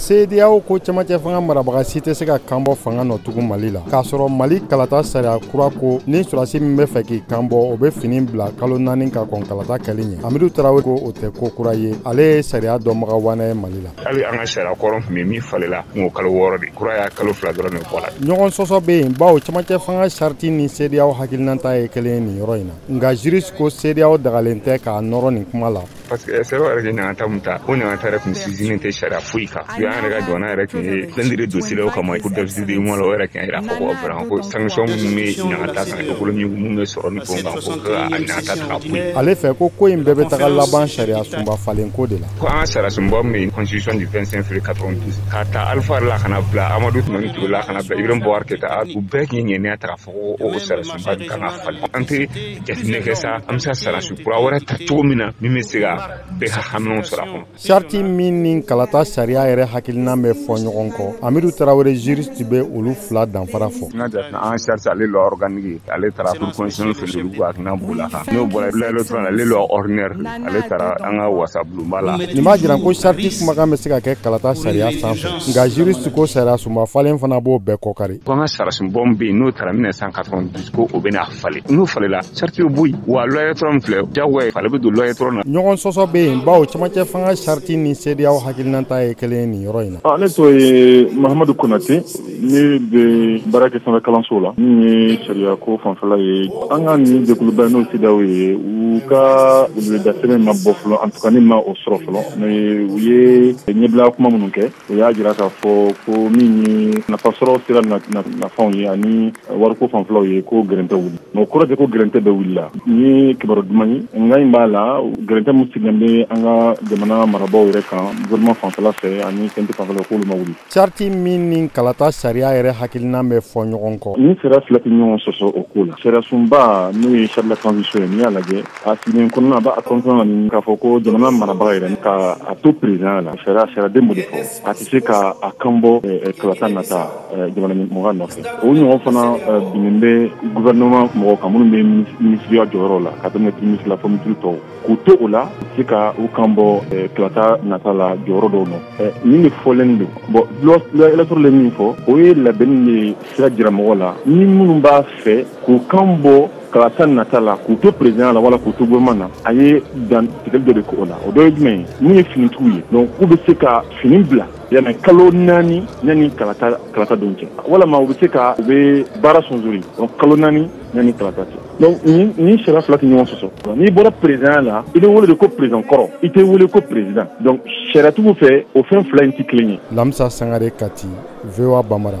CEDEAO ko cɛmancɛ fanga marabaga si tɛ se ka kanbɔ fanga nɔ tugun Mali la. K'a sɔrɔ Mali kalata sariya kura ko ni surasi min bɛ fɛ k'i kanbɔ o bɛ fini bila kalo 4 ka kɔn kalata kɛli ɲɛ. Amidu Tarawele ko o tɛ ko kura ye. Ale ye sariya dɔnbaga wana ye Mali la. Hali an ka sariya kɔrɔ tun bɛ min falela n'o kalo 6 de. Kura y'a kalo 2 dɔrɔn de bɔ la. Ɲɔgɔn sɔsɔ bɛ yen bawo cɛmancɛ fanga sariti ni CEDEAO hakilinata ye kelen ye nin yɔrɔ in na. Nka juriste ko CEDEAO dagalen tɛ k'a nɔrɔ nin kuma la. Parce que sɛbɛn yɛrɛ de ɲangata mun ta o ɲangata yɛrɛ tun sinsinnen tɛ sariya foyi kan. U y'an yɛrɛ ka jamana yɛrɛ tun ye lɛndiri dossier o kama ko déficit de mois la o yɛrɛ kan yɛrɛ fɔ ko vraiment ko sanction minnu bɛ ɲangata kan économie minnu bɛ sɔrɔ ni fɛnw kan ko ka a ɲangata ta ka bɔ yen. Ale fɛ ko in bɛɛ bɛ taga laban sariya sunba falen ko de la. Ko an ka sariya sunba min bɛ constitution du 25 février 92 k'a ta Alpha la kana bila Amadu Tumani Ture la kana bila Ibrahim Boubacar Keïta u bɛɛ k'i ŋɛniya ta k'a fɔ ko o sariya sunba kan ka falen. An tɛ jateminɛ kɛ sa an bɛ se ka sariya sun kura wɛrɛ ta cogo min na min bɛ se ka bɛɛ ka haminanw sɔrɔ a kɔnɔ. Sarti min ni kalata sariya yɛrɛ hakilina bɛ fɔ ɲɔgɔn kɔ. Amidu Tarawele juriste bɛ olu fila danfara fɔ. N ka jate an charge ale loi organique ale taara cour constitutionnelle fɛ olu ko hakilina b'o la kan. N'o bɔra loi électorale ale loi ordinaire ale taara an ka wasa bulonba la. Nin b'a jira ko sarti kumakan bɛ se ka kɛ kalata sariya sanfɛ. Nka juriste ko sariya sunba falen fana b'o bɛɛ kɔkari. Ko an ka sariya sunba min bɛ yen n'o taara 1992 ko o bɛna falen. N'o falela sarti bɛ bɔ yen wa loi électorale filɛ jagoya ale bɛ don loi électorale na. Ɲɔgɔn sɔsɔ bɛ yen bawo cɛmancɛ fanga sarti ni CEDEAO hakilinata ye kelen ye nin yɔrɔ in na. Ne tɔgɔ ye Mahamadu Konate ne bɛ baara kɛ sanfɛ kalanso la min ye sariya ko fanfɛla ye. An ka nin jɛkuluba n'o CEDEAO ye u ka weleweda sɛbɛn ma bɔ fɔlɔ en tout cas ne ma o sɔrɔ fɔlɔ mais u ye ɲɛbila kuma minnu kɛ u y'a jira k'a fɔ ko min ye nafa sɔrɔ sera nafɛnw ye ani wariko fanfɛlaw ye ko gɛrɛntɛ wuli mais o kɔrɔ tɛ ko gɛrɛntɛ bɛɛ wulila. Nin ye kibaru duman ye nka in b'a la gɛrɛntɛ min sigilen bɛ an ka jamana marabaaw yɛrɛ kan gouvernement fanfɛla fɛ ani CNT fanfɛla k'olu ma wuli. Sarti min ni kalata sariya yɛrɛ hakilina bɛ fɔ ɲɔgɔn kɔ. Ni sariya fila tɛ ɲɔgɔn sɔsɔ o ko la. Sariya sunba n'o ye charte de la transition ye n'i y'a lajɛ a sigilen kɔnɔna a b'a kɔnɔna nin k'a fɔ ko jamana marabaga yɛrɛ ka a to président la sariya den b'o de fɔ a tɛ se ka a kanbɔ kalata nata jamana mɔgɔ nɔfɛ. O ɲɔgɔn fana binnen bɛ gouvernement mɔgɔw kan minnu bɛ ministeriya jɔyɔrɔ la ka daminɛ ministre la fɔ ministre tɔw k'u to o la se ka u kanbɔ kalata nata la jɔyɔrɔ dɔw nɔ. Nin de fɔlen don bon loi électorale min fɔ o ye labɛnni de sira jira mɔgɔ la ni minnu b'a fɛ k'u kanbɔ kalata nata la k'u to président la wala k'u to gouvernement na a ye dan tigɛli dɔ de k'o la o dɔ ye jumɛn ye mun ye finitigiw ye donc k'u bɛ se ka fini bila yanni kalo 4 yanni kalata don cɛ walama u bɛ se ka u bɛ baara sonsori donc kalo 4 yanni kalata cɛ. Donc ni sariya fila tɛ ɲɔgɔn sɔsɔ n'i bɔra président la i bɛ wele de ko président kɔrɔ i tɛ wele ko président donc sariyatigiw fɛ o fɛn fila in tɛ kelen ye. Lamisa Sangare Kati, VOA Bambara.